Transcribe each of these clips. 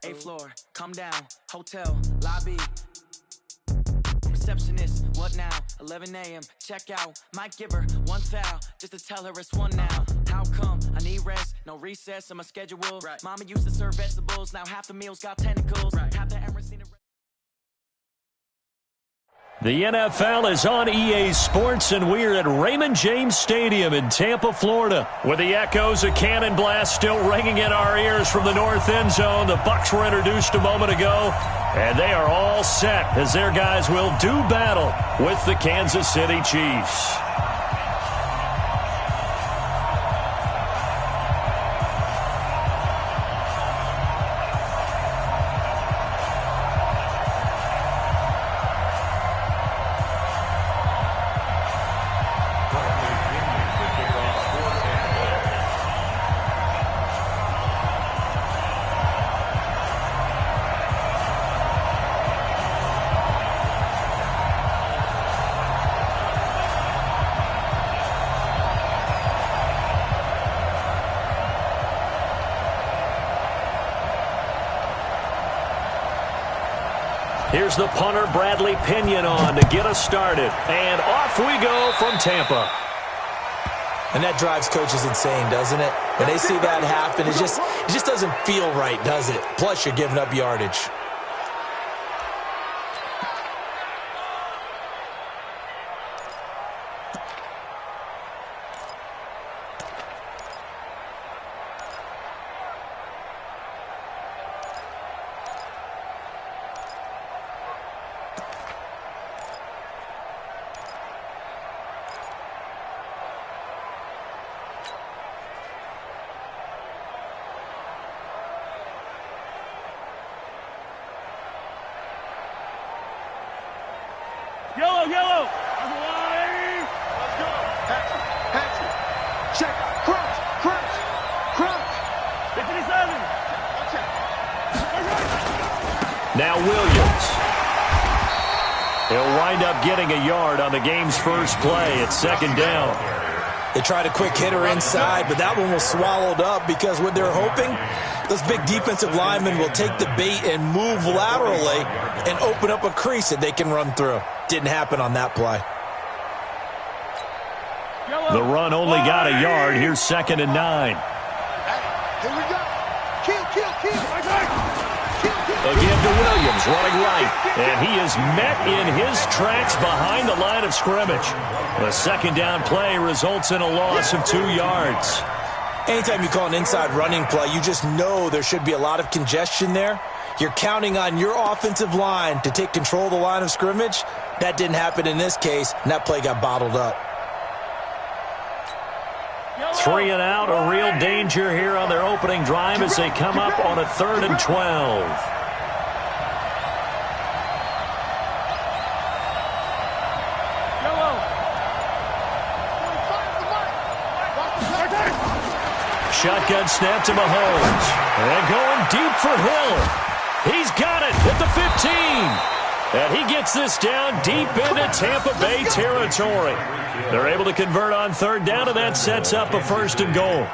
8th floor, come down, hotel, lobby. Receptionist, what now? 11 a.m., check out. Might give her one foul, just to tell her it's one now. How come? I need rest, no recess in my schedule. Right. Mama used to serve vegetables, now half the meals got tentacles. Right. Half the Emirates seen it. The NFL is on EA Sports, and we're at Raymond James Stadium in Tampa, Florida. With the echoes of cannon blast still ringing in our ears from the north end zone, the Bucs were introduced a moment ago, and they are all set as their guys will do battle with the Kansas City Chiefs. Here's the punter, Bradley Pinion, on to get us started. And off we go from Tampa. And that drives coaches insane, doesn't it? When they see that happen, it just doesn't feel right, does it? Plus, you're giving up yardage. Yellow. Let's go. Patsy. Check. Crunch. 57. Now Williams. He'll wind up getting a yard on the game's first play. It's second down. They tried a quick hitter inside, but that one was swallowed up because what they're hoping, those big defensive linemen will take the bait and move laterally and open up a crease that they can run through. Didn't happen on that play. The run only got a yard. Here's 2nd and 9. Here we go. Kill. Again to Williams, running right. And he is met in his tracks behind the line of scrimmage. The second down play results in a loss of 2 yards. Anytime you call an inside running play, you just know there should be a lot of congestion there. You're counting on your offensive line to take control of the line of scrimmage. That didn't happen in this case, and that play got bottled up. 3 and out, a real danger here on their opening drive as they come up on a 3rd and 12. Shotgun snap to Mahomes. And going deep for Hill. He's got it at the 15. And he gets this down deep into Tampa Bay territory. They're able to convert on 3rd down, and that sets up a 1st and goal.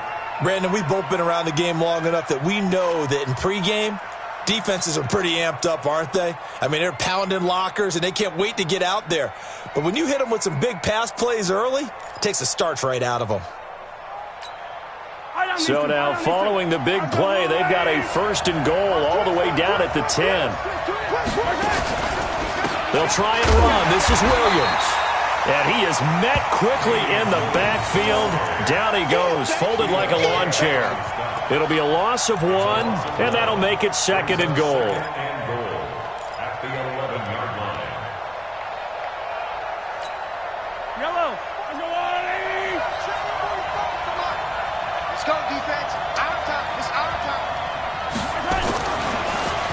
Brandon, we've both been around the game long enough that we know that in pregame, defenses are pretty amped up, aren't they? I mean, they're pounding lockers, and they can't wait to get out there. But when you hit them with some big pass plays early, it takes the starch right out of them. So now, following the big play, they've got a 1st and goal all the way down at the 10. They'll try and run. This is Williams. And he is met quickly in the backfield. Down he goes, folded like a lawn chair. It'll be a loss of 1, and that'll make it 2nd and goal.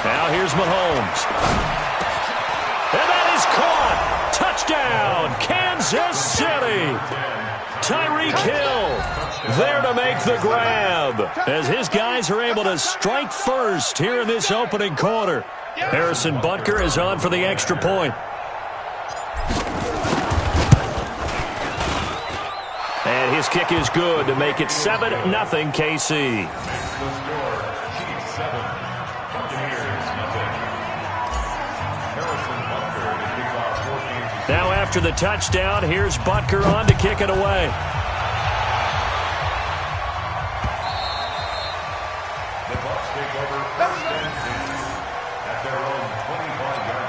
Now here's Mahomes. And that is caught. Touchdown, Kansas City. Tyreek Hill there to make the grab as his guys are able to strike first here in this opening quarter. Harrison Butker is on for the extra point. And his kick is good to make it 7-0 KC. After the touchdown, here's Butker on to kick it away. The Bucs take over first and 10 at their own 25-yard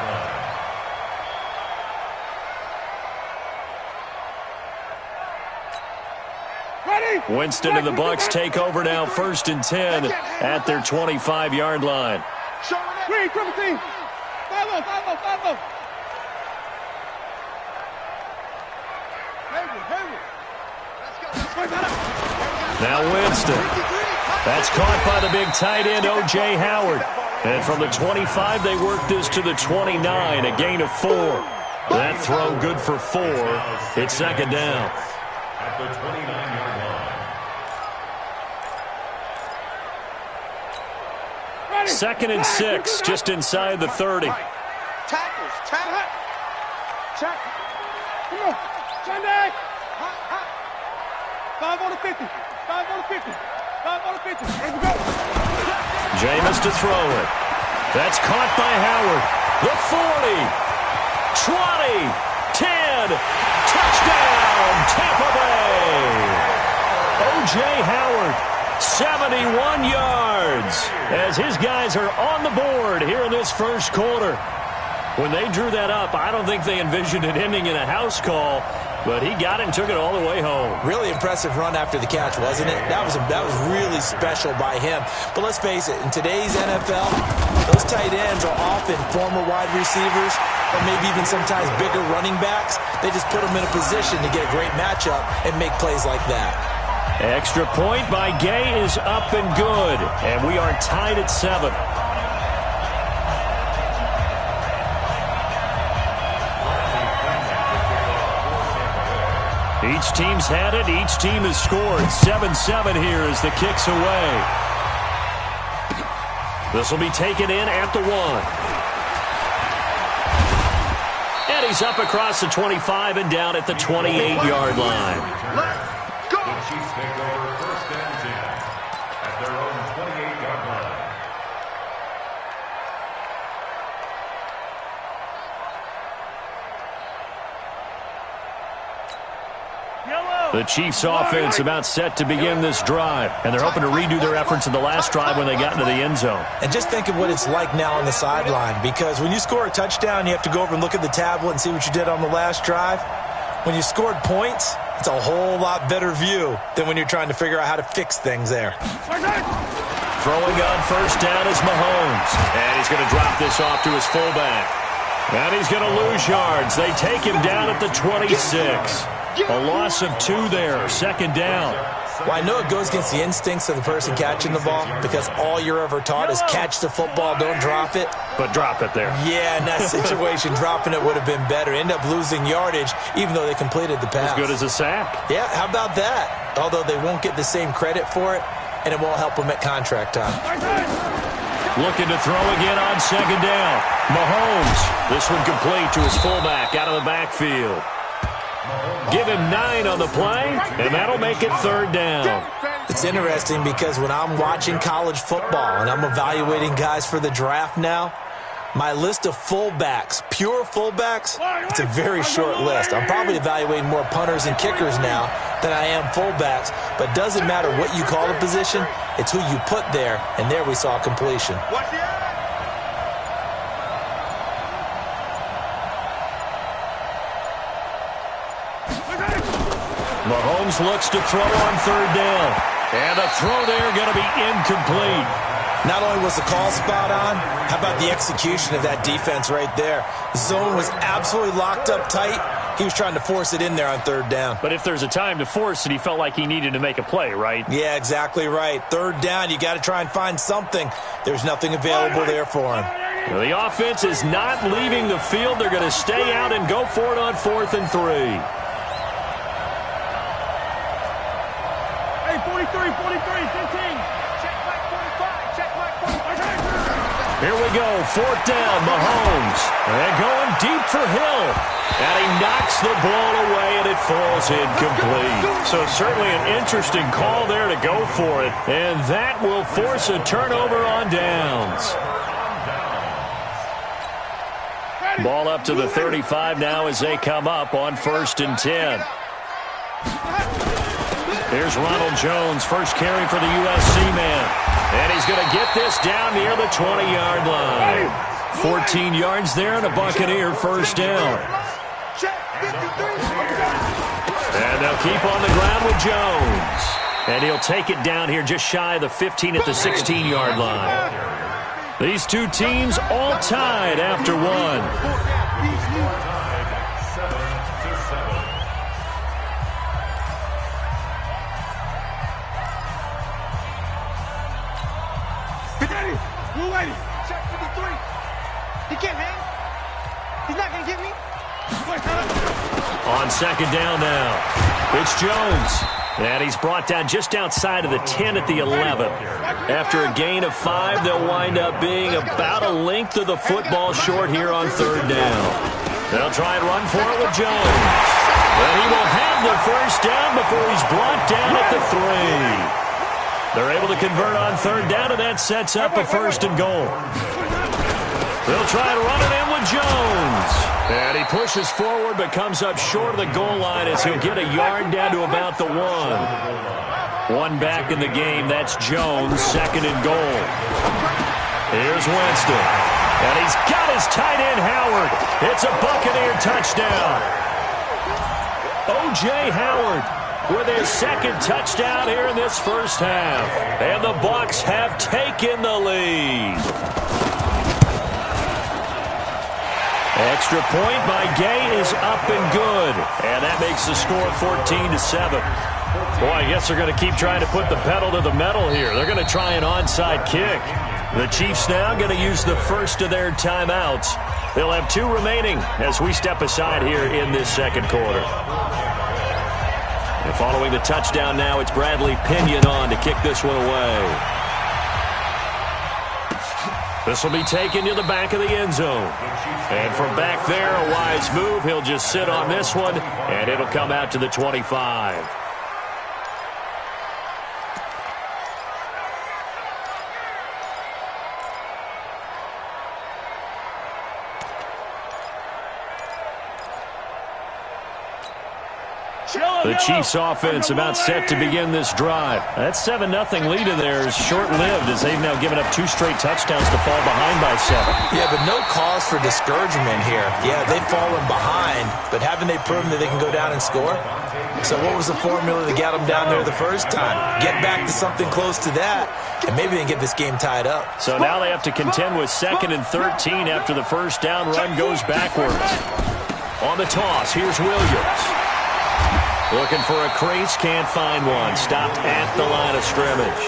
line. Ready? Winston and the Bucs take over now, first and 10 at their 25-yard line. Green, triple team. 5-0, 5-0, 5-0. Now Winston. That's caught by the big tight end, O.J. Howard. And from the 25, they work this to the 29, a gain of 4. That throw good for 4. It's second down. At the 29-yard line. Second and 6, just inside the 30. Tackles, tackle. Check. Come on. Sunday. 5 on the 50. 5 on the 50. 5 on the 50. Let's go. Jameis to throw it. That's caught by Howard. The 40. 20. 10. Touchdown, Tampa Bay. O.J. Howard, 71 yards, as his guys are on the board here in this first quarter. When they drew that up, I don't think they envisioned it ending in a house call, but he got it and took it all the way home. Really impressive run after the catch, wasn't it? That was really special by him. But let's face it, in today's NFL, those tight ends are often former wide receivers or maybe even sometimes bigger running backs. They just put them in a position to get a great matchup and make plays like that. Extra point by Gay is up and good, and we are tied at 7. Each team's had it. Each team has scored. 7-7 here as the kick's away. This will be taken in at the 1. And he's up across the 25 and down at the 28-yard line. The Chiefs take over first and 10 at their own 28-yard line. The Chiefs offense about set to begin this drive, and they're hoping to redo their efforts in the last drive when they got into the end zone. And just think of what it's like now on the sideline, because when you score a touchdown, you have to go over and look at the tablet and see what you did on the last drive. When you scored points, it's a whole lot better view than when you're trying to figure out how to fix things there. Throwing on first down is Mahomes, and he's going to drop this off to his fullback. And he's going to lose yards. They take him down at the 26. A loss of 2 there, second down. Well, I know it goes against the instincts of the person catching the ball, because all you're ever taught is catch the football, don't drop it. But drop it there. Yeah, in that situation, dropping it would have been better. End up losing yardage, even though they completed the pass. As good as a sack. Yeah, how about that? Although they won't get the same credit for it, and it won't help them at contract time. Looking to throw again on second down. Mahomes. This one complete to his fullback out of the backfield. Give him 9 on the play, and that'll make it third down. It's interesting because when I'm watching college football and I'm evaluating guys for the draft now, my list of fullbacks, pure fullbacks, it's a very short list. I'm probably evaluating more punters and kickers now than I am fullbacks, but it doesn't matter what you call a position, it's who you put there, and there we saw completion. Mahomes looks to throw on third down. And the throw there going to be incomplete. Not only was the call spot on, how about the execution of that defense right there? Zone was absolutely locked up tight. He was trying to force it in there on third down. But if there's a time to force it, he felt like he needed to make a play, right? Yeah, exactly right. Third down, you got to try and find something. There's nothing available there for him. Well, the offense is not leaving the field. They're going to stay out and go for it on 4th and 3. 43, 15. Check back 45. Check back 45. Here we go. 4th down, Mahomes. And going deep for Hill. And he knocks the ball away, and it falls incomplete. So certainly an interesting call there to go for it. And that will force a turnover on downs. Ball up to the 35 now as they come up on 1st and 10. Here's Ronald Jones, first carry for the USC man. And he's going to get this down near the 20-yard line. 14 yards there and a Buccaneer first down. And they'll keep on the ground with Jones. And he'll take it down here just shy of the 15 at the 16-yard line. These two teams all tied after one. Check 53. He can't hang. He's not going to get me. On 2nd down now, it's Jones. And he's brought down just outside of the 10 at the 11. After a gain of 5, they'll wind up being about a length of the football short here on 3rd down. They'll try and run for it with Jones. And he will have the first down before he's brought down at the 3. They're able to convert on 3rd down, and that sets up a 1st and goal. They'll try and run it in with Jones. And he pushes forward but comes up short of the goal line as he'll get a yard down to about the 1. One back in the game. That's Jones, 2nd and goal. Here's Winston. And he's got his tight end, Howard. It's a Buccaneer touchdown. O.J. Howard with his 2nd touchdown here in this first half. And the Bucs have taken the lead. Extra point by Gay is up and good. And that makes the score 14-7. Boy, I guess they're going to keep trying to put the pedal to the metal here. They're going to try an onside kick. The Chiefs now going to use the first of their timeouts. They'll have 2 remaining as we step aside here in this 2nd quarter. And following the touchdown now, it's Bradley Pinion on to kick this one away. This will be taken to the back of the end zone. And from back there, a wise move. He'll just sit on this one, and it'll come out to the 25. The Chiefs offense about set to begin this drive. That 7-0 lead in there is short-lived as they've now given up 2 straight touchdowns to fall behind by 7. Yeah, but no cause for discouragement here. Yeah, they've fallen behind, but haven't they proven that they can go down and score? So what was the formula that got them down there the first time? Get back to something close to that, and maybe they can get this game tied up. So now they have to contend with 2nd and 13 after the first down run goes backwards. On the toss, here's Williams. Looking for a crease, can't find one. Stopped at the line of scrimmage.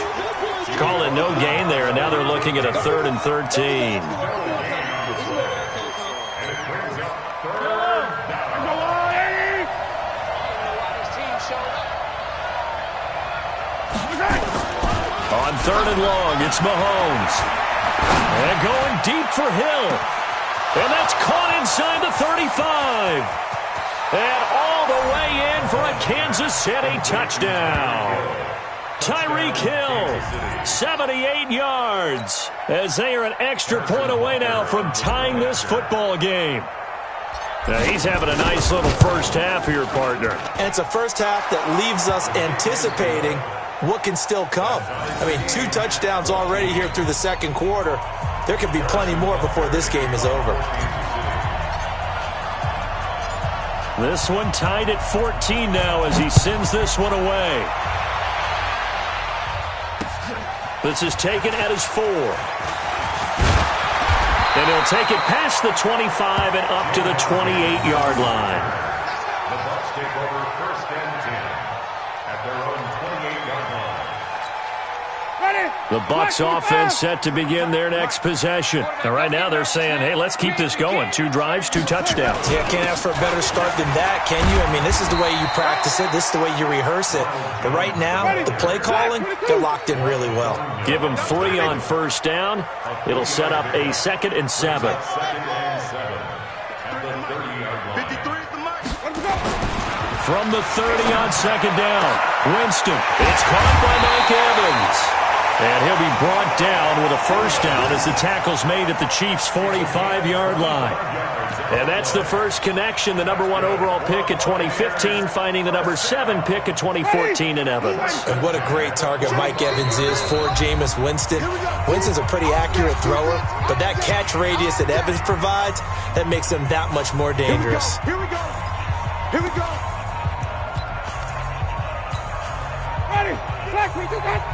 Calling no gain there, and now they're looking at a 3rd and 13. On 3rd and long, it's Mahomes. And going deep for Hill. And that's caught inside the 35. And all the way in for a Kansas City touchdown. Tyreek Hill, 78 yards, as they are an extra point away now from tying this football game. Now he's having a nice little first half here, partner. And it's a first half that leaves us anticipating what can still come. I mean, 2 touchdowns already here through the 2nd quarter. There could be plenty more before this game is over. This one tied at 14 now as he sends this one away. This is taken at his 4. And he'll take it past the 25 and up to the 28-yard line. The Bucs take over 1st and 10 at their own 28-yard line. The Bucs offense set to begin their next possession. And right now they're saying, hey, let's keep this going. 2 drives, 2 touchdowns. Yeah, can't ask for a better start than that, can you? I mean, this is the way you practice it. This is the way you rehearse it. But right now, the play calling, they're locked in really well. Give them 3 on first down. It'll set up a 2nd and 7. 2nd and 7 at the 30-yard line. 53 is the mark. From the 30 on 2nd down, Winston. It's caught by Mike Evans. And he'll be brought down with a first down as the tackle's made at the Chiefs' 45-yard line. And that's the first connection, the number 1 overall pick in 2015, finding the number 7 pick in 2014 in Evans. And what a great target Mike Evans is for Jameis Winston. Winston's a pretty accurate thrower, but that catch radius that Evans provides, that makes him that much more dangerous. Here we go. Here we go.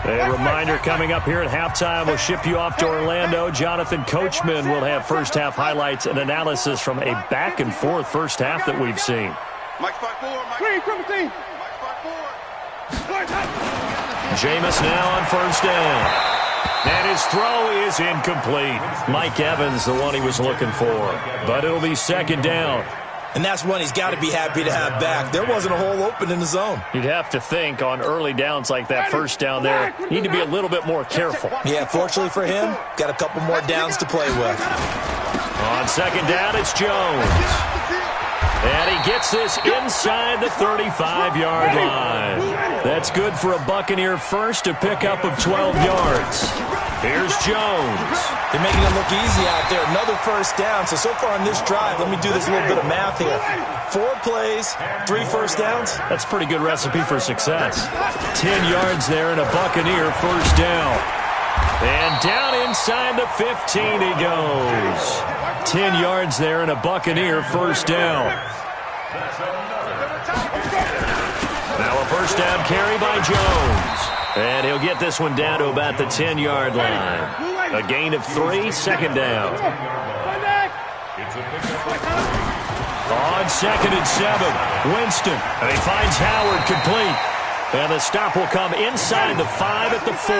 A reminder coming up here at halftime. We'll ship you off to Orlando. Jonathan Coachman will have first-half highlights and analysis from a back-and-forth first half that we've seen. Mike 5-4. Triple team. Mike 5-4. Jameis now on first down. And his throw is incomplete. Mike Evans, the one he was looking for. But it'll be second down. And that's one he's got to be happy to have back. There wasn't a hole open in the zone. You'd have to think on early downs like that first down there, need to be a little bit more careful. Yeah, fortunately for him, got a couple more downs to play with. On second down, it's Jones. And he gets this inside the 35-yard line. That's good for a Buccaneer first, a pickup of 12 yards. Here's Jones. They're making it look easy out there. Another first down. So far on this drive, let me do this little bit of math here. 4 plays, 3 first downs. That's a pretty good recipe for success. 10 yards there and a Buccaneer first down. And down inside the 15 he goes. 10 yards there and a Buccaneer first down. Now a first down carry by Jones. And he'll get this one down to about the 10-yard line. A gain of 3, second down. On second and 7, Winston. And he finds Howard complete. And the stop will come inside the 5 at the 4.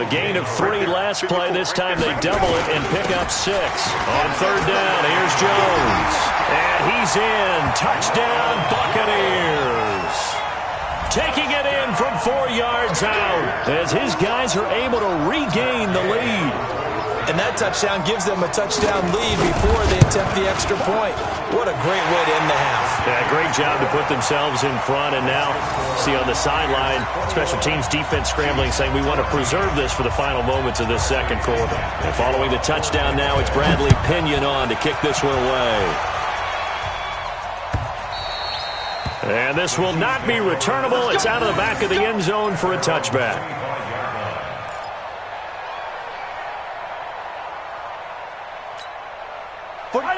A gain of 3 last play. This time they double it and pick up 6. On third down, here's Jones. And he's in. Touchdown, Buccaneers. Taking it in from 4 yards out as his guys are able to regain the lead. And that touchdown gives them a touchdown lead before they attempt the extra point. What a great way to end the half. Yeah, great job to put themselves in front. And now, see on the sideline, special teams defense scrambling, saying we want to preserve this for the final moments of this second quarter. And following the touchdown now, it's Bradley Pinion on to kick this one away. And this will not be returnable. It's out of the back of the end zone for a touchback.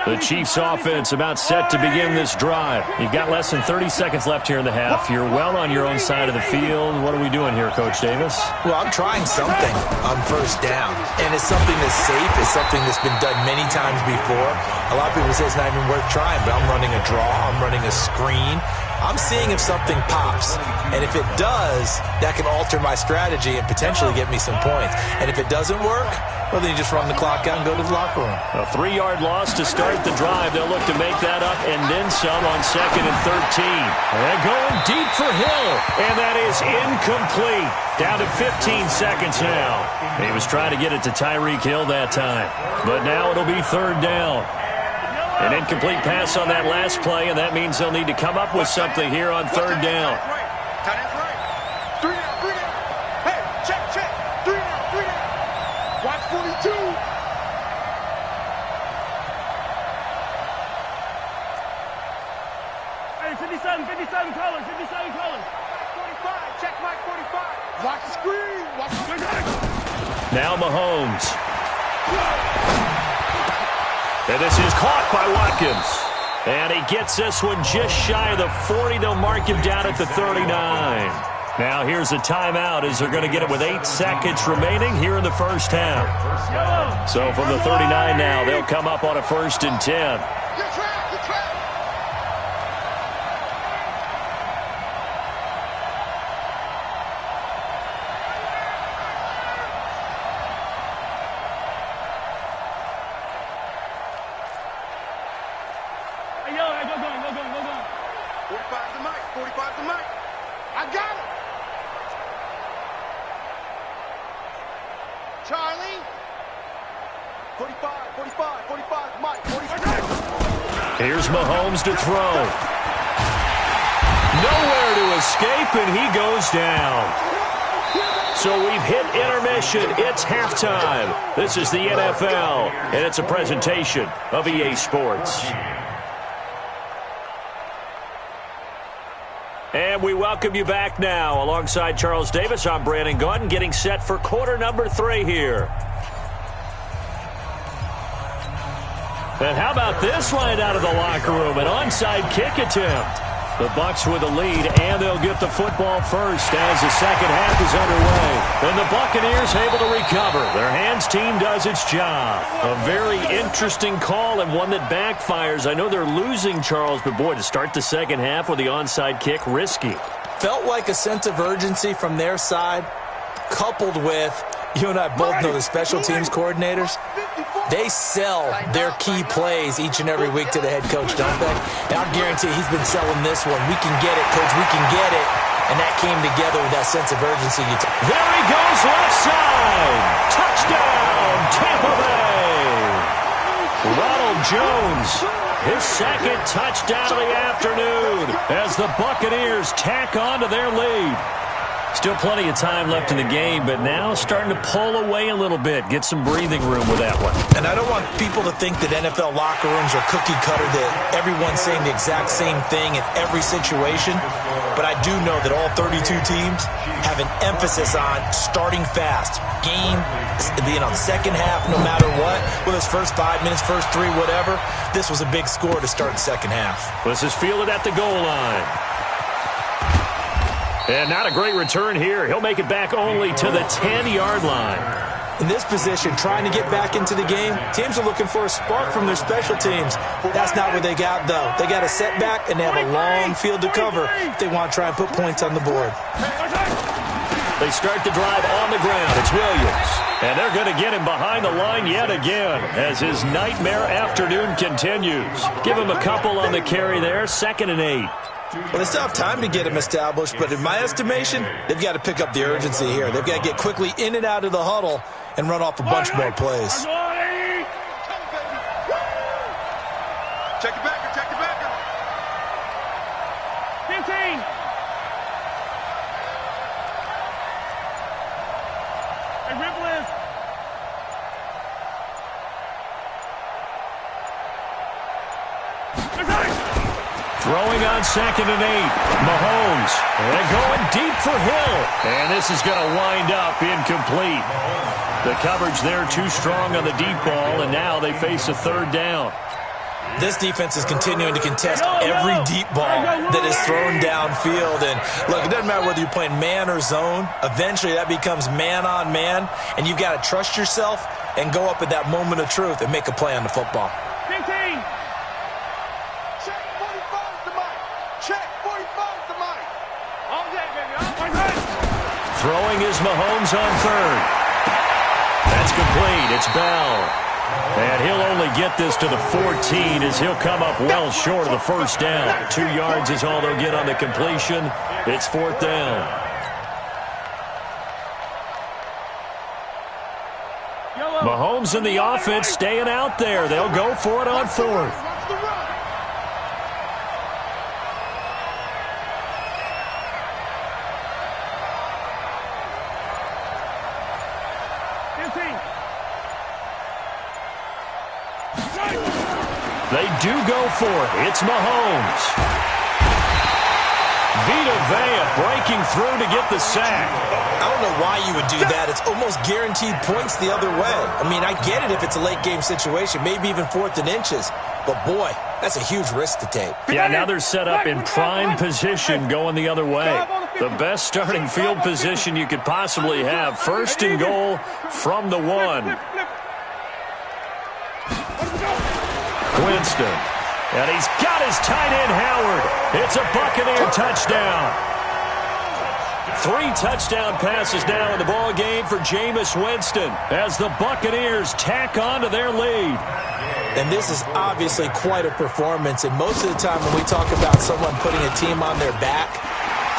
The Chiefs offense about set to begin this drive. You've got less than 30 seconds left here in the half. You're well on your own side of the field. What are we doing here, Coach Davis? Well, I'm trying something on first down. And it's something that's safe. It's something that's been done many times before. A lot of people say it's not even worth trying, but I'm running a draw. I'm running a screen. I'm seeing if something pops. And if it does, that can alter my strategy and potentially get me some points. And if it doesn't work, well, then you just run the clock out and go to the locker room. A 3-yard loss to start the drive. They'll look to make that up and then some on second and 13. And going deep for Hill. And that is incomplete. Down to 15 seconds now. He was trying to get it to Tyreek Hill that time. But now it'll be third down. An incomplete pass on that last play, and that means they'll need to come up with something here on third down. Tight end's right. 3 down. Hey, check. 3 down. Watch 42. Hey, 57 colors. 45. Check Mike 45. Watch the screen. Now Mahomes. And this is caught by Watkins. And he gets this one just shy of the 40. They'll mark him down at the 39. Now here's a timeout as they're going to get it with 8 seconds remaining here in the first half. So from the 39 now, they'll come up on a 1st and 10. Here's Mahomes to throw. Nowhere to escape, and he goes down. So we've hit intermission. It's halftime. This is the NFL, and it's a presentation of EA Sports. And we welcome you back now. Alongside Charles Davis, I'm Brandon Gaudin, getting set for quarter number 3 here. And how about this line out of the locker room? An onside kick attempt. The Bucs with the lead, and they'll get the football first as the second half is underway. And the Buccaneers able to recover. Their hands team does its job. A very interesting call and one that backfires. I know they're losing, Charles, but boy, to start the second half with the onside kick, risky. Felt like a sense of urgency from their side, coupled with, you and I both know the special teams coordinators. They sell their key plays each and every week to the head coach, don't they? And I guarantee he's been selling this one. We can get it, coach. We can get it. And that came together with that sense of urgency. There he goes, left side. Touchdown, Tampa Bay. Ronald Jones, his second touchdown of the afternoon as the Buccaneers tack on to their lead. Still plenty of time left in the game, but now starting to pull away a little bit, get some breathing room with that one. And I don't want people to think that NFL locker rooms are cookie cutter, that everyone's saying the exact same thing in every situation. But I do know that all 32 teams have an emphasis on starting fast. Game, second half, no matter what. Whether it's first 5 minutes, first 3, whatever. This was a big score to start the second half. This is fielded at the goal line. And not a great return here. He'll make it back only to the 10-yard line. In this position, trying to get back into the game, teams are looking for a spark from their special teams. That's not what they got, though. They got a setback, and they have a long field to cover if they want to try and put points on the board. They start the drive on the ground. It's Williams. And they're going to get him behind the line yet again as his nightmare afternoon continues. Give him a couple on the carry there, 2nd and 8. Well, they still have time to get him established, but in my estimation, they've got to pick up the urgency here. They've got to get quickly in and out of the huddle and run off a bunch more plays. Check it back, check it back. 15. Hey, Ripple is. Throwing on 2nd and 8. Mahomes. And going deep for Hill. And this is going to wind up incomplete. The coverage there too strong on the deep ball, and now they face a 3rd down. This defense is continuing to contest every deep ball that is thrown downfield. And look, it doesn't matter whether you're playing man or zone. Eventually that becomes man on man, and you've got to trust yourself and go up at that moment of truth and make a play on the football. 15. Check 45 to Mike. Check 45 to Mike. All day, baby. All day. Throwing is Mahomes on 3rd. That's complete. It's Bell. And he'll only get this to the 14 as he'll come up well short of the 1st down. 2 yards is all they'll get on the completion. It's 4th down. Mahomes and the offense staying out there. They'll go for it on 4th. They do go for it. It's Mahomes. Vita Vea breaking through to get the sack. I don't know why you would do that. It's almost guaranteed points the other way. I mean, I get it if it's a late game situation, maybe even 4th and inches. But, boy, that's a huge risk to take. Yeah, now they're set up in prime position going the other way. The best starting field position you could possibly have. 1st and goal from the 1. Winston. And he's got his tight end, Howard. It's a Buccaneer touchdown. 3 touchdown passes now in the ball game for Jameis Winston as the Buccaneers tack on to their lead. And this is obviously quite a performance. And most of the time when we talk about someone putting a team on their back,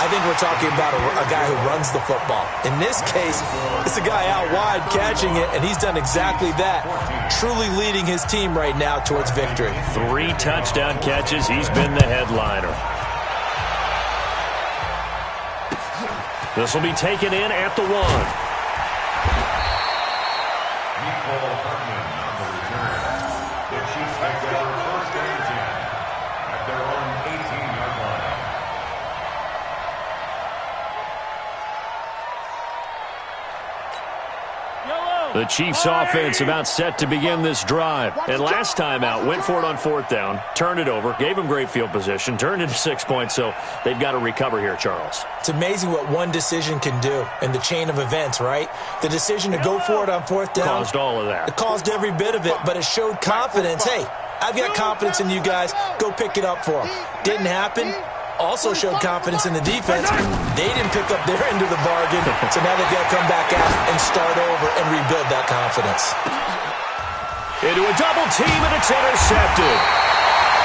I think we're talking about a guy who runs the football. In this case, it's a guy out wide catching it, and he's done exactly that, truly leading his team right now towards victory. 3 touchdown catches. He's been the headliner. This will be taken in at the 1. Nicole Hartman on the return. The Chiefs take over first and 10 at their own 18-yard line. The Chiefs offense about set to begin this drive. And last time out, went for it on 4th down, turned it over, gave them great field position, turned into 6 points, so they've got to recover here, Charles. It's amazing what one decision can do in the chain of events, right? The decision to go for it on 4th down. Caused all of that. It caused every bit of it, but it showed confidence. Hey, I've got confidence in you guys. Go pick it up for them. Didn't happen. Also showed confidence in the defense. They didn't pick up their end of the bargain, so now they've got to come back out and start over and rebuild that confidence. Into a double team, and it's intercepted.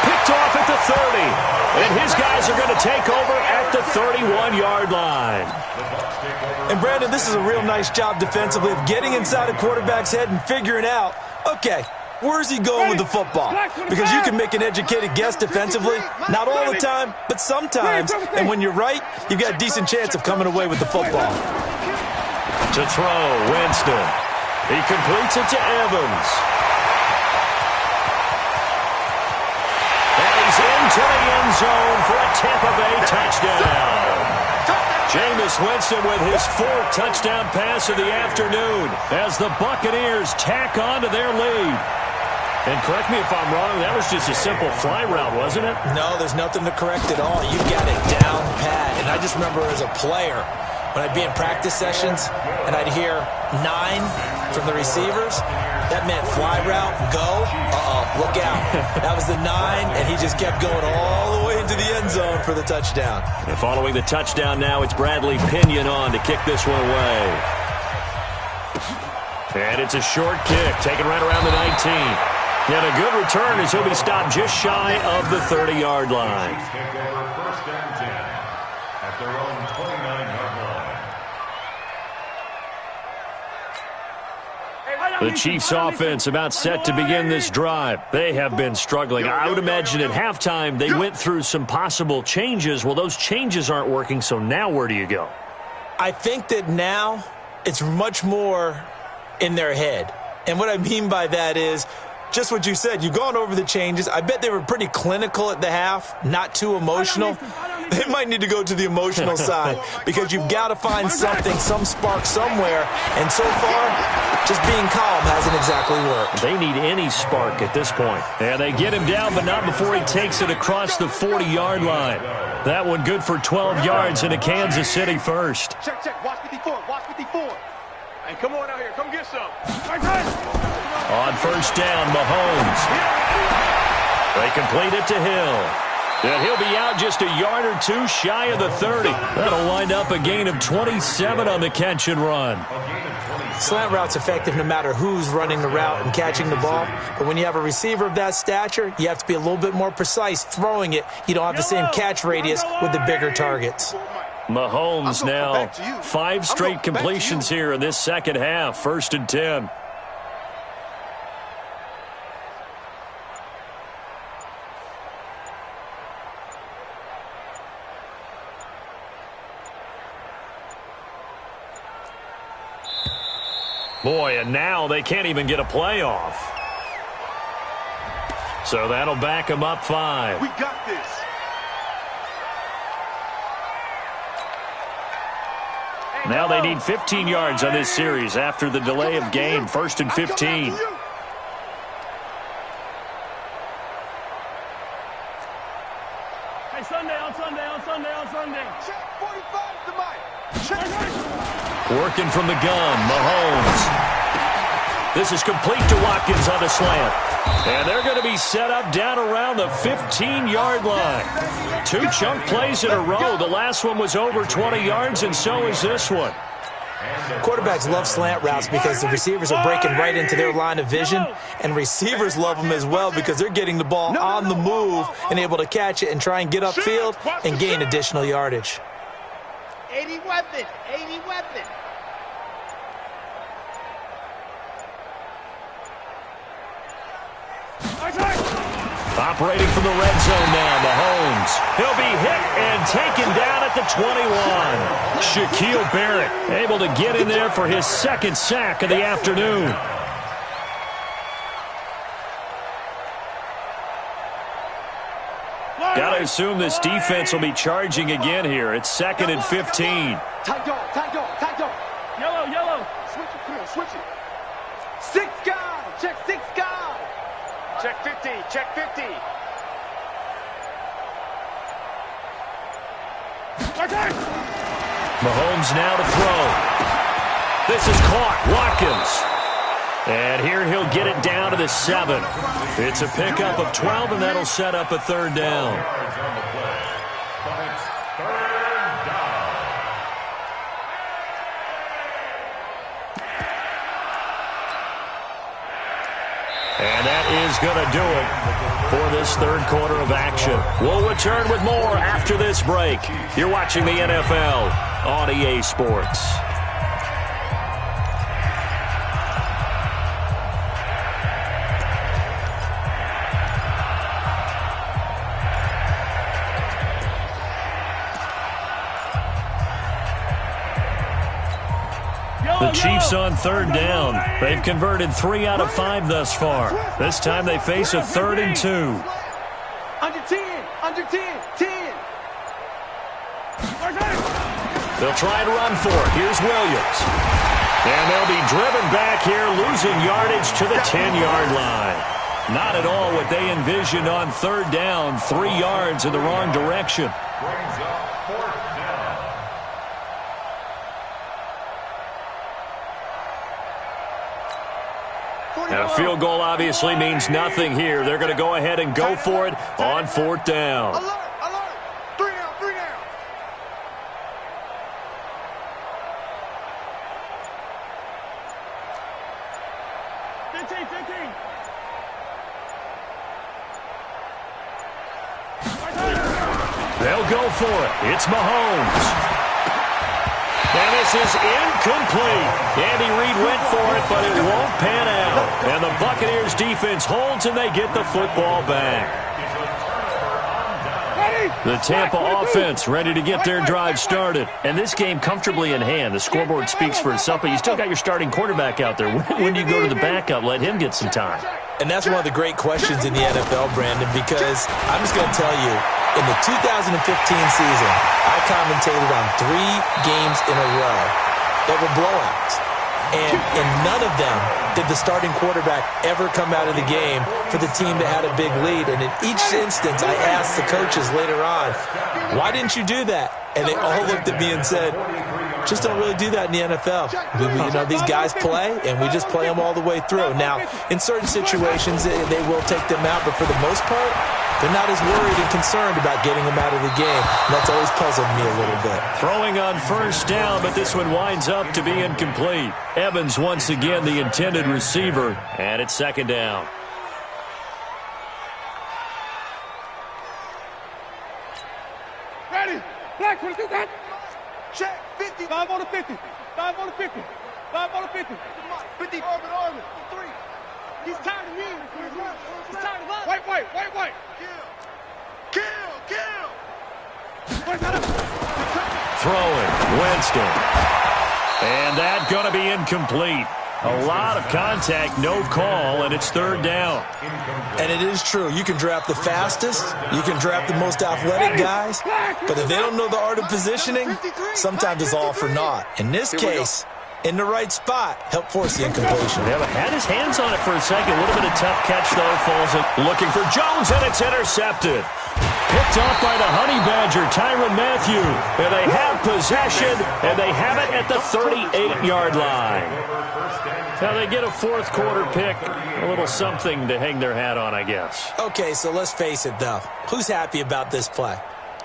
Picked off at the 30. And his guys are going to take over at the 31-yard line. And, Brandon, this is a real nice job defensively of getting inside a quarterback's head and figuring out, okay, where's he going with the football? Because you can make an educated guess defensively. Not all the time, but sometimes. And when you're right, you've got a decent chance of coming away with the football. To throw, Winston. He completes it to Evans. And he's into the end zone for a Tampa Bay touchdown. Jameis Winston with his 4th touchdown pass of the afternoon as the Buccaneers tack on to their lead. And correct me if I'm wrong, that was just a simple fly route, wasn't it? No, there's nothing to correct at all. You got it down pat. And I just remember as a player, when I'd be in practice sessions and I'd hear 9 from the receivers, that meant fly route, go, look out. That was the 9, and he just kept going all the way into the end zone for the touchdown. And following the touchdown now, it's Bradley Pinion on to kick this one away. And it's a short kick, taken right around the 19. And a good return as he'll be stopped just shy of the 30-yard line. Chiefs take over first and 10 at their own 29-yard line. The Chiefs offense about set to begin this drive. They have been struggling. I would imagine at halftime they went through some possible changes. Well, those changes aren't working, so now where do you go? I think that now it's much more in their head. And what I mean by that is just what you said. You've gone over the changes. I bet they were pretty clinical at the half, not too emotional. They might need to go to the emotional side because you've got to find something, some spark somewhere. And so far, just being calm hasn't exactly worked. They need any spark at this point. And they get him down, but not before he takes it across the 40-yard line. That one good for 12 yards into Kansas City first. Check, check. Watch 54. Watch 54. Hey, come on out here. Come get some. On first down, Mahomes. They complete it to Hill. And he'll be out just a yard or two shy of the 30. That'll wind up a gain of 27 on the catch and run. Slant route's effective no matter who's running the route and catching the ball. But when you have a receiver of that stature, you have to be a little bit more precise throwing it. You don't have the same catch radius with the bigger targets. Mahomes now 5 straight completions here in this second half. 1st and 10. Boy, and now they can't even get a playoff. So that'll back them up 5. We got this. Now they need 15 yards on this series after the delay of game. 1st and 15. Hey, Sunday, on Sunday. Check 45 to Mike. Check. Working from the gun, Mahomes. This is complete to Watkins on the slant. And they're going to be set up down around the 15-yard line. 2 chunk plays in a row. The last one was over 20 yards, and so is this one. Quarterbacks love slant routes because the receivers are breaking right into their line of vision, and receivers love them as well because they're getting the ball on the move and able to catch it and try and get upfield and gain additional yardage. 80 weapon. Operating from the red zone now, Mahomes. He'll be hit and taken down at the 21. Shaquille Barrett able to get in there for his second sack of the afternoon. Got to assume this defense will be charging again here. It's 2nd and 15. Tight dog, tight dog, tight dog. Yellow, yellow. Switch it, come on, switch it. 6 guys, check 6 guys. Check 50, check 50. Mahomes now to throw. This is caught. Watkins. And here he'll get it down to the 7. It's a pickup of 12, and that'll set up a 3rd down. And that is going to do it for this 3rd quarter of action. We'll return with more after this break. You're watching the NFL on EA Sports. The Chiefs on 3rd down. They've converted 3 out of 5 thus far. This time they face a 3rd and 2. Under 10, under 10, 10. They'll try to run for it. Here's Williams. And they'll be driven back here, losing yardage to the 10-yard line. Not at all what they envisioned on 3rd down. 3 yards in the wrong direction. Brings up 4th down. And a field goal obviously means nothing here. They're going to go ahead and go for it on 4th down. Alert, alert. 3 down, 3 down. They'll go for it. It's Mahomes. And this is incomplete. Andy Reid went for it, but it won't pan out. And the Buccaneers defense holds, and they get the football back. The Tampa offense ready to get their drive started. And this game comfortably in hand. The scoreboard speaks for itself, but you still got your starting quarterback out there. When do you go to the backup, let him get some time? And that's one of the great questions in the NFL, Brandon, because I'm just going to tell you, in the 2015 season, I commentated on 3 games in a row that were blowouts. And in none of them did the starting quarterback ever come out of the game for the team that had a big lead. And in each instance, I asked the coaches later on, why didn't you do that? And they all looked at me and said, just don't really do that in the NFL. These guys play, and we just play them all the way through. Now, in certain situations, they will take them out, but for the most part, they're not as worried and concerned about getting them out of the game. And that's always puzzled me a little bit. Throwing on 1st down, but this one winds up to be incomplete. Evans once again the intended receiver, and it's 2nd down. Ready. Black, want to do that? Check 50. 5 on the 50. 5 on the 50. 5 on the 50. 50. Orbit. 3. He's tired of me. He's tired of us. White. Kill. Throwing, Winston. And that's going to be incomplete. A lot of contact, no call, and it's 3rd down. And it is true. You can draft the fastest. You can draft the most athletic guys. But if they don't know the art of positioning, sometimes it's all for naught. In this case, in the right spot, help force the incompletion. Yeah, but had his hands on it for a second. A little bit of tough catch, though. Falls in. Looking for Jones, and it's intercepted. Picked off by the Honey Badger, Tyrann Mathieu. And they have possession, and they have it at the 38-yard line. Now they get a 4th quarter pick. A little something to hang their hat on, I guess. Okay, so let's face it, though. Who's happy about this play?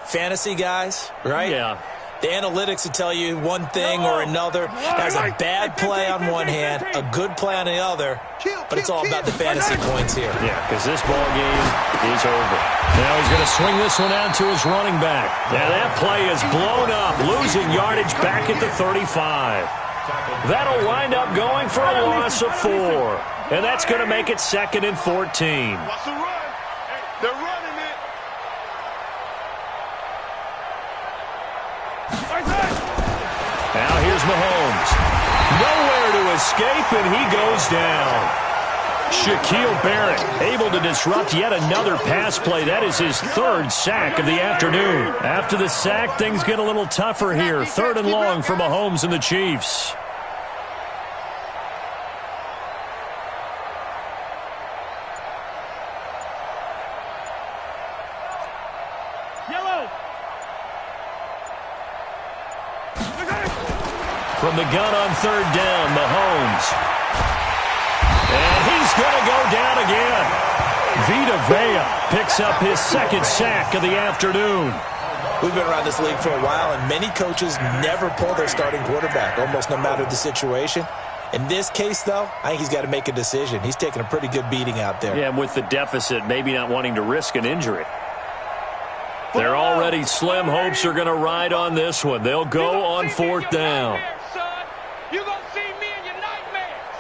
Fantasy guys, right? Yeah. The analytics will tell you one thing or another. There's a bad play on one hand, a good play on the other, but it's all about the fantasy points here. Yeah, because this ball game is over. Now he's going to swing this one out to his running back. Now that play is blown up, losing yardage back at the 35. That'll wind up going for a loss of 4. And that's going to make it 2nd and 14. They're running it. Now here's Mahomes. Nowhere to escape, and he goes down. Shaquille Barrett able to disrupt yet another pass play. That is his third sack of the afternoon. After the sack, things get a little tougher here. 3rd and long for Mahomes and the Chiefs. From the gun on 3rd down, Mahomes. And he's going to go down again. Vita Vea picks up his 2nd sack of the afternoon. We've been around this league for a while, and many coaches never pull their starting quarterback, almost no matter the situation. In this case, though, I think he's got to make a decision. He's taking a pretty good beating out there. Yeah, and with the deficit, maybe not wanting to risk an injury. They're already slim hopes are going to ride on this one. They'll go on 4th down. You're going to see me in your nightmares.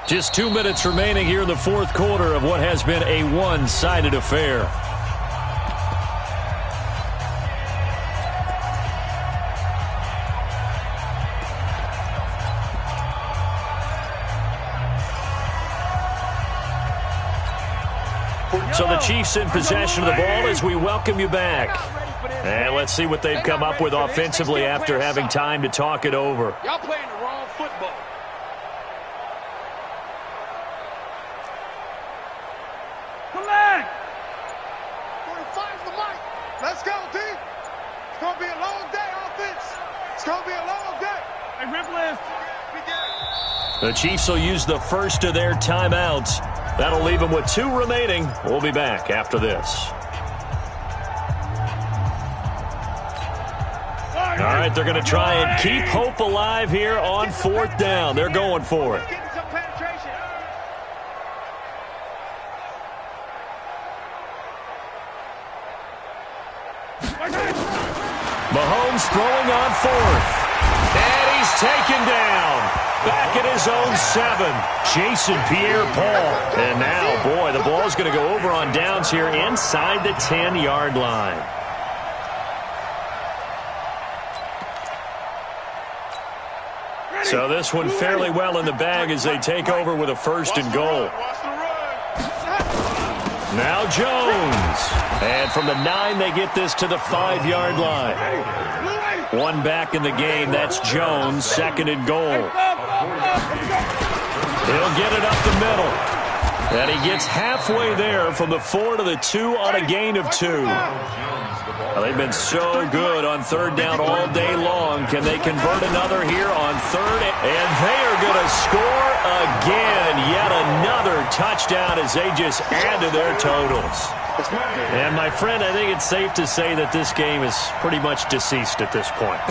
Just 2 minutes remaining here in the 4th quarter of what has been a one-sided affair. So the Chiefs in possession of the ball as we welcome you back. And let's see what they've come up with offensively after having time to talk it over. Y'all playing the wrong football. Collect! 45's the mic. Let's go, D. It's going to be a long day, offense. It's going to be a long day. Hey, rip list. The Chiefs will use the first of their timeouts. That'll leave them with 2 remaining. We'll be back after this. All right, they're going to try and keep hope alive here on 4th down. They're going for it. Mahomes throwing on 4th. And he's taken down. Back at his own 7. Jason Pierre-Paul. And now, boy, the ball's going to go over on downs here inside the 10-yard line. So this one fairly well in the bag as they take over with a 1st and goal. Now Jones. And from the 9, they get this to the 5-yard line. 1 back in the game. That's Jones. 2nd and goal. He'll get it up the middle. And he gets halfway there from the 4 to the 2 on a gain of 2. Well, they've been so good on 3rd down all day long. Can they convert another here on 3rd? And they are going to score again. Yet another touchdown as they just add to their totals. And, my friend, I think it's safe to say that this game is pretty much deceased at this point.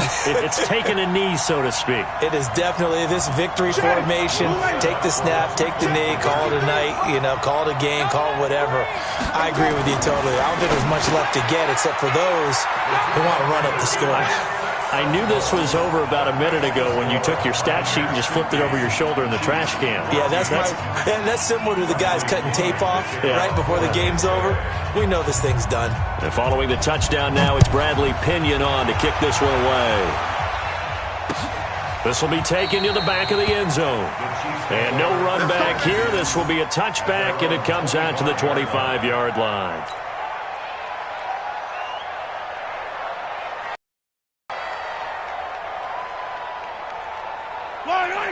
It's taken a knee, so to speak. It is definitely this victory formation. Take the snap, take the knee, call it a night, call it a game, call it whatever. I agree with you totally. I don't think there's much left to get except for those who want to run up the score. I knew this was over about a minute ago when you took your stat sheet and just flipped it over your shoulder in the trash can. Yeah, that's similar to the guys cutting tape off right before the game's over. We know this thing's done. And following the touchdown now, it's Bradley Pinion on to kick this one away. This will be taken to the back of the end zone. And no run back here. This will be a touchback, and it comes out to the 25-yard line.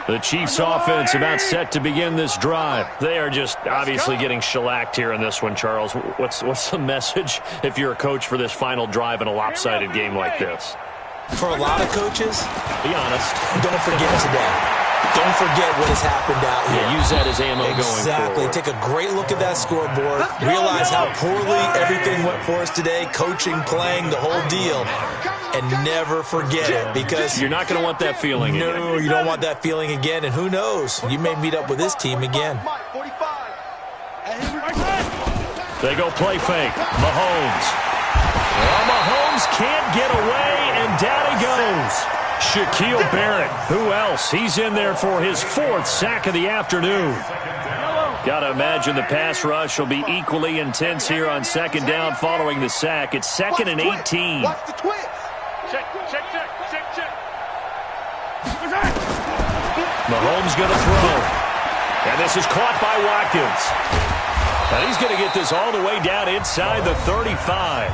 The Chiefs offense about set to begin this drive. They are just obviously getting shellacked here in this one, Charles. What's the message if you're a coach for this final drive in a lopsided game like this? For a lot of coaches, be honest, don't forget today. Don't forget what has happened out here. Yeah, use that as ammo going forward. Exactly. Take a great look at that scoreboard. Realize how poorly everything went for us today. Coaching, playing, the whole deal. And never forget it, because you're not going to want that feeling again. No, you don't want that feeling again. And who knows? You may meet up with this team again. They go play fake. Mahomes. Well, Mahomes can't get away, and down he goes. Shaquille Barrett. Who else? He's in there for his 4th sack of the afternoon. Got to imagine the pass rush will be equally intense here on second down following the sack. It's 2nd and 18. Watch the twist. Check. Mahomes going to throw. And this is caught by Watkins. And he's going to get this all the way down inside the 35.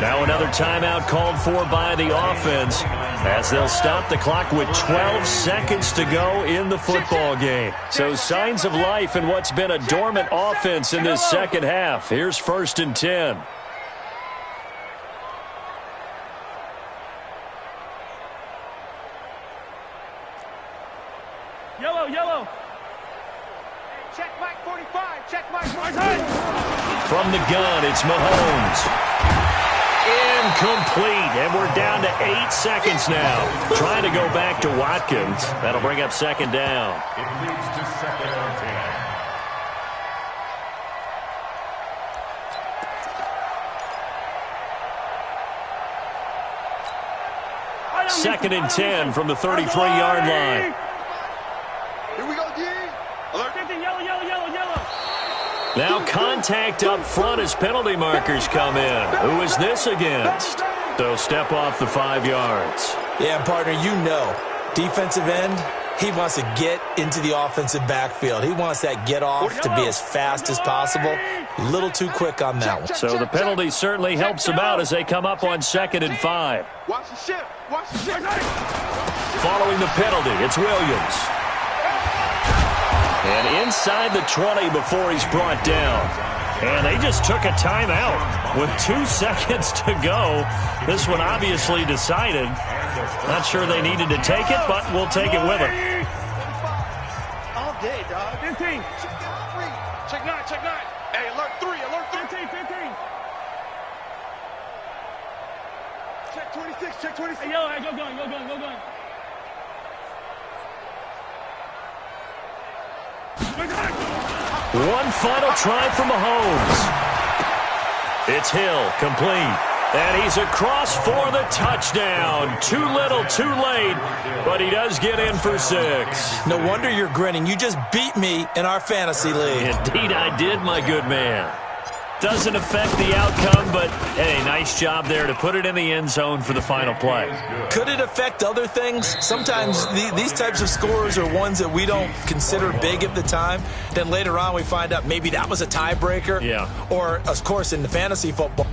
Now another timeout called for by the offense as they'll stop the clock with 12 seconds to go in the football game. So signs of life in what's been a dormant offense in this second half. Here's 1st and 10. Yellow. Check Mike 45. Check Mike 45. From the gun, it's Mahomes. Incomplete, and we're down to 8 seconds now. Trying to go back to Watkins. That'll bring up 2nd down. It leads to 2nd and 10. 2nd and 10 from the 33-yard line. Here we go, D. Alert. Yellow. Now contact up front as penalty markers come in. Who is this against? So step off the 5 yards. Yeah, partner, you know, defensive end, he wants to get into the offensive backfield. He wants that get off to be as fast as possible. A little too quick on that one. So the penalty certainly helps them out as they come up on 2nd and 5. Watch the ship. Following the penalty, it's Williams. And inside the 20 before he's brought down. And they just took a timeout with 2 seconds to go. This one obviously decided. Not sure they needed to take it, but we'll take it with them. All day, dog. 15. Check 9. Hey, alert 3. 15. Check 26. Hey, yo, go going. One final try for Mahomes. It's Hill, complete. And he's across for the touchdown. Too little, too late, but he does get in for 6. No wonder you're grinning. You just beat me in our fantasy league. Indeed I did, my good man. Doesn't affect the outcome, but, hey, nice job there to put it in the end zone for the final play. Could it affect other things? Sometimes these types of scores are ones that we don't consider big at the time. Then later on we find out maybe that was a tiebreaker. Yeah. Or, of course, in the fantasy football,